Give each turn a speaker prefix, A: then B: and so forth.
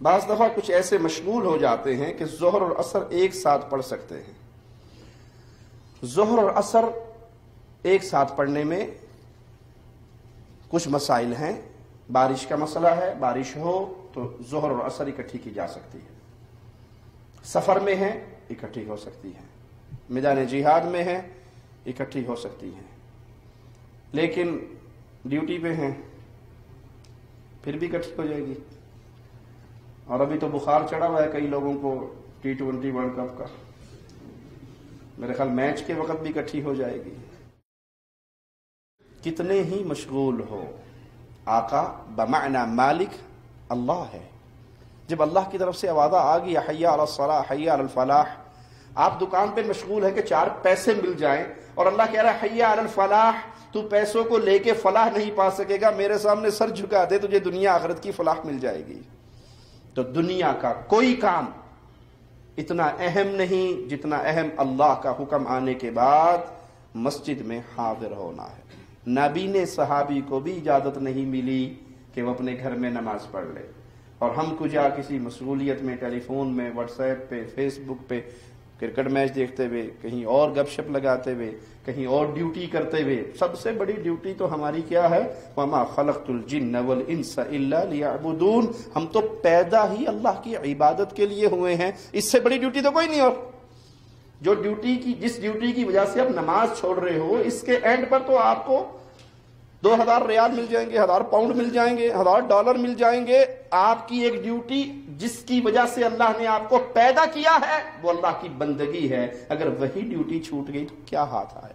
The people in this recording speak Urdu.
A: بعض دفعہ کچھ ایسے مشغول ہو جاتے ہیں کہ ظہر اور عصر ایک ساتھ پڑھ سکتے ہیں. ظہر اور عصر ایک ساتھ پڑھنے میں کچھ مسائل ہیں. بارش کا مسئلہ ہے، بارش ہو تو ظہر اور عصر اکٹھی کی جا سکتی ہے. سفر میں ہے اکٹھی ہو سکتی ہے، میدان جہاد میں ہے اکٹھی ہو سکتی ہے، لیکن ڈیوٹی پہ ہیں پھر بھی اکٹھی ہو جائے گی. اور ابھی تو بخار چڑھا ہوا ہے کئی لوگوں کو T20 ورلڈ کپ کا، میرے خیال میچ کے وقت بھی اکٹھی ہو جائے گی. کتنے ہی مشغول ہو، آقا بمعنی مالک اللہ ہے. جب اللہ کی طرف سے آواز آ گئی حی علی الصلاح حی علی الفلاح، آپ دکان پہ مشغول ہے کہ 4 پیسے مل جائیں، اور اللہ کہہ رہا ہے حی علی الفلاح، تو پیسوں کو لے کے فلاح نہیں پا سکے گا، میرے سامنے سر جھکا دے تجھے دنیا آخرت کی فلاح مل جائے گی. تو دنیا کا کوئی کام اتنا اہم نہیں جتنا اہم اللہ کا حکم آنے کے بعد مسجد میں حاضر ہونا ہے. نبی نے صحابی کو بھی اجازت نہیں ملی کہ وہ اپنے گھر میں نماز پڑھ لے، اور ہم کجا کسی مشغولیت میں، ٹیلی فون میں، واٹس ایپ پہ، فیس بک پہ کرکٹ میچ دیکھتے ہوئے، کہیں اور گپ شپ لگاتے ہوئے، کہیں اور ڈیوٹی کرتے ہوئے. سب سے بڑی ڈیوٹی تو ہماری کیا ہے؟ وَمَا خَلَقْتُ الْجِنَّ وَالْإِنسَ إِلَّا لِيَعْبُدُونَ. ہم تو پیدا ہی اللہ کی عبادت کے لیے ہوئے ہیں، اس سے بڑی ڈیوٹی تو کوئی نہیں. اور جو جس ڈیوٹی کی وجہ سے آپ نماز چھوڑ رہے ہو، اس کے اینڈ پر تو آپ کو 2000 ریال مل جائیں گے، 1000 پاؤنڈ مل جائیں گے، 1000 ڈالر مل جائیں گے. آپ کی ایک ڈیوٹی جس کی وجہ سے اللہ نے آپ کو پیدا کیا ہے وہ اللہ کی بندگی ہے. اگر وہی ڈیوٹی چھوٹ گئی تو کیا ہاتھ آئے؟